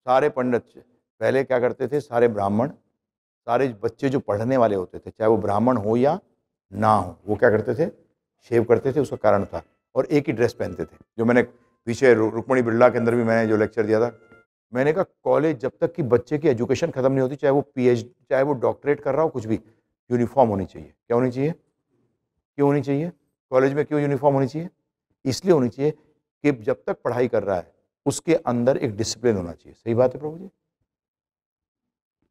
सारे पंडित पहले क्या करते थे, सारे ब्राह्मण, सारे बच्चे जो पढ़ने वाले होते थे, चाहे वो ब्राह्मण हो या ना हो, वो क्या करते थे, शेव करते थे, उसका कारण था। और एक ही ड्रेस पहनते थे। जो मैंने पीछे रुक्मणी बिरला के अंदर भी मैंने जो लेक्चर दिया था, मैंने कहा कॉलेज जब तक कि बच्चे की एजुकेशन खत्म नहीं होती, चाहे वो पीएचडी, चाहे वो डॉक्टरेट कर रहा हो, कुछ भी, यूनिफॉर्म होनी चाहिए। क्या होनी चाहिए? क्यों होनी चाहिए? कॉलेज में क्यों यूनिफॉर्म होनी चाहिए? इसलिए होनी चाहिए कि जब तक पढ़ाई कर रहा है उसके अंदर एक डिसिप्लिन होना चाहिए। सही बात है प्रभु जी?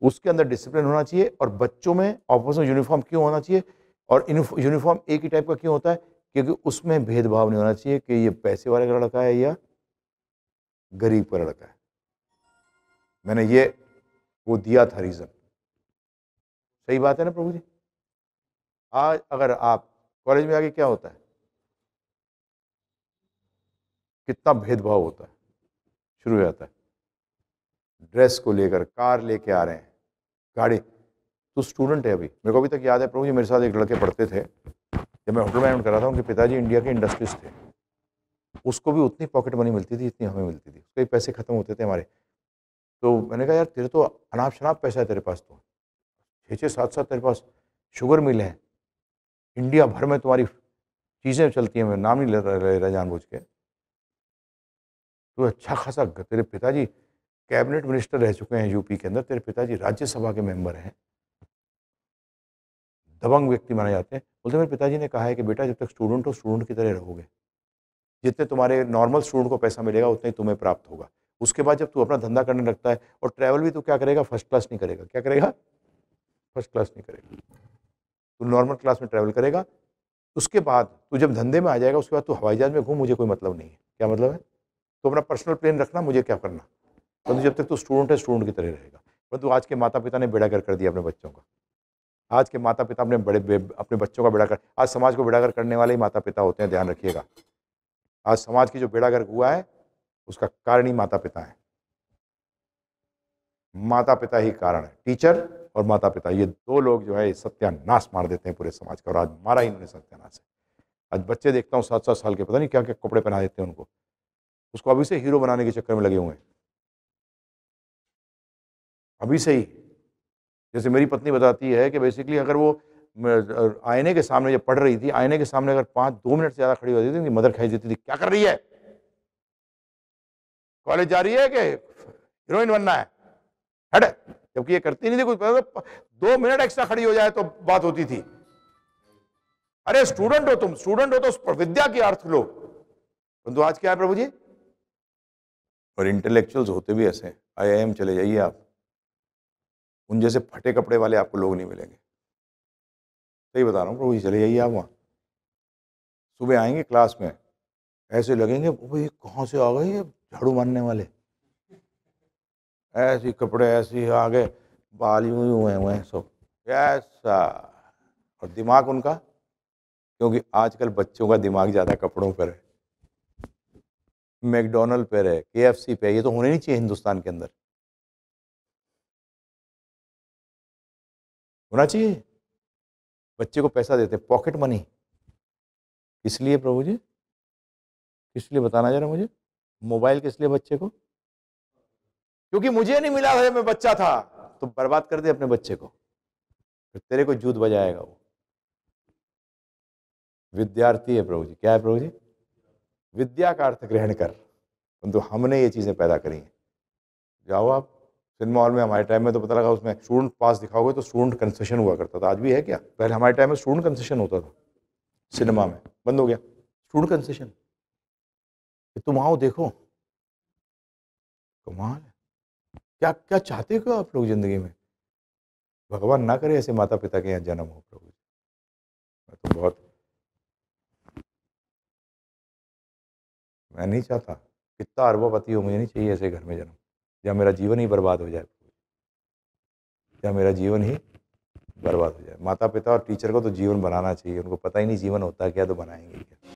उसके अंदर डिसिप्लिन होना चाहिए। और बच्चों में आपस में यूनिफॉर्म क्यों होना चाहिए? और यूनिफॉर्म एक ही टाइप का क्यों होता है? क्योंकि उसमें भेदभाव नहीं होना चाहिए कि ये पैसे वाले का लड़का है या गरीब का लड़का है। मैंने ये वो दिया था रीजन। सही बात है ना प्रभु जी? आज अगर आप कॉलेज में आके क्या होता है, कितना भेदभाव होता है, शुरू हो जाता है। ड्रेस को लेकर, कार लेके आ रहे हैं, गाड़ी। तो स्टूडेंट है अभी, मेरे को अभी तक याद है प्रभु जी, मेरे साथ एक लड़के पढ़ते थे, जब मैं होटल मैनेजमेंट कर रहा था, उनके पिताजी इंडिया के इंडस्ट्रीज थे। उसको भी उतनी पॉकेट मनी मिलती थी जितनी हमें मिलती थी, उसके पैसे खत्म होते थे हमारे। तो मैंने कहा यार तेरे तो अनाप शनाप पैसा है तेरे पास, तो 6-6 7-7 तेरे पास शुगर मिल है, इंडिया भर में तुम्हारी चीज़ें चलती हैं, मैं नाम नहीं ले रहा जानबूझ के। तो अच्छा खासा तेरे पिताजी कैबिनेट मिनिस्टर रह चुके हैं यूपी के अंदर, तेरे पिताजी राज्यसभा के मेंबर हैं, दबंग व्यक्ति माने जाते हैं। बोलते मेरे पिताजी ने कहा है कि बेटा जब तक स्टूडेंट हो, स्टूडेंट की तरह रहोगे, जितने तुम्हारे नॉर्मल स्टूडेंट को पैसा मिलेगा उतना ही तुम्हें प्राप्त होगा। उसके बाद जब तू अपना धंधा करने लगता है और ट्रैवल भी, तो क्या करेगा, फर्स्ट क्लास नहीं करेगा। क्या करेगा? फर्स्ट क्लास नहीं करेगा, तू नॉर्मल क्लास में ट्रैवल करेगा। उसके बाद तू जब धंधे में आ जाएगा, उसके बाद तू हवाई जहाज में घूम, मुझे कोई मतलब नहीं है। क्या मतलब है? तो अपना पर्सनल प्लेन रखना, मुझे क्या करना। परंतु जब तक तू स्टूडेंट है, स्टूडेंट की तरह रहेगा। परंतु आज के माता पिता ने बेड़ागर कर दिया अपने बच्चों का। आज के माता पिता अपने अपने बच्चों का बेड़ागर, आज समाज को बेड़ागर करने वाले ही माता पिता होते हैं, ध्यान रखिएगा। आज समाज की जो बेड़ागर हुआ है उसका कारण ही माता पिता है। माता पिता ही कारण है। टीचर और माता पिता, ये दो लोग जो है सत्यानाश मार देते हैं पूरे समाज का, और आज मारा ही इन्होंने सत्यानाश है। आज बच्चे देखता हूँ 7-7 साल के, पता नहीं क्या क्या कपड़े पहना देते हैं उनको, उसको अभी से हीरो बनाने के चक्कर में लगे हुए हैं, अभी से ही। जैसे मेरी पत्नी बताती है कि बेसिकली अगर वो आईने के सामने जब पढ़ रही थी, आईने के सामने अगर 2 मिनट से ज़्यादा खड़ी हो जाती थी, मदर खाई देती थी, क्या कर रही है, कॉलेज जा रही है कि हीरोइन बनना है, हट। जबकि ये करती नहीं थी कुछ, 2 मिनट एक्स्ट्रा खड़ी हो जाए तो बात होती थी। अरे स्टूडेंट हो तुम, स्टूडेंट हो तो विद्या की अर्थ लो। परंतु आज क्या है प्रभु जी? और इंटेलेक्चुअल्स होते भी ऐसे, IIM चले जाइए आप, उन जैसे फटे कपड़े वाले आपको लोग नहीं मिलेंगे। सही बता रहा हूँ प्रभु जी, चले जाइए आप वहाँ, सुबह आएंगे क्लास में, ऐसे लगेंगे वो ये कहाँ से आ गए ये झाड़ू मारने वाले, ऐसी कपड़े, ऐसी आगे बाल यूं ही हुए हुए हैं सब ऐसा। और दिमाग उनका, क्योंकि आजकल बच्चों का दिमाग ज़्यादा कपड़ों पर है, मैकडोनल्ड पर है, KFC पे है। ये तो होने नहीं चाहिए हिंदुस्तान के अंदर, होना चाहिए। बच्चे को पैसा देते, पॉकेट मनी, किस लिए प्रभु जी? किस लिए बताना जरा मुझे? मोबाइल किस लिए बच्चे को? क्योंकि मुझे नहीं मिला था जब मैं बच्चा था, तो बर्बाद कर दे अपने बच्चे को, फिर तेरे को जूत बजाएगा वो। विद्यार्थी है प्रभु जी, क्या है प्रभु जी? विद्या का अर्थ ग्रहण कर। परंतु हमने ये चीज़ें पैदा करी हैं। जाओ आप सिनेमा हॉल में, हमारे टाइम में तो पता लगा उसमें स्टूडेंट पास दिखाओगे तो स्टूडेंट कंसेशन हुआ करता था। आज भी है क्या? पहले हमारे टाइम में स्टूडेंट कंसेशन होता था सिनेमा में, बंद हो गया स्टूडेंट कंसेशन। तुम आओ देखो, कमाल है। क्या क्या चाहते हो आप लोग जिंदगी में? भगवान ना करे ऐसे माता पिता के यहाँ जन्म हो प्रभु जी। मैं तो बहुत, मैं नहीं चाहता, कितना अरबपति हो, मुझे नहीं चाहिए ऐसे घर में जन्म, या मेरा जीवन ही बर्बाद हो जाए, या मेरा जीवन ही बर्बाद हो जाए। माता पिता और टीचर को तो जीवन बनाना चाहिए, उनको पता ही नहीं जीवन होता है क्या, तो बनाएंगे क्या।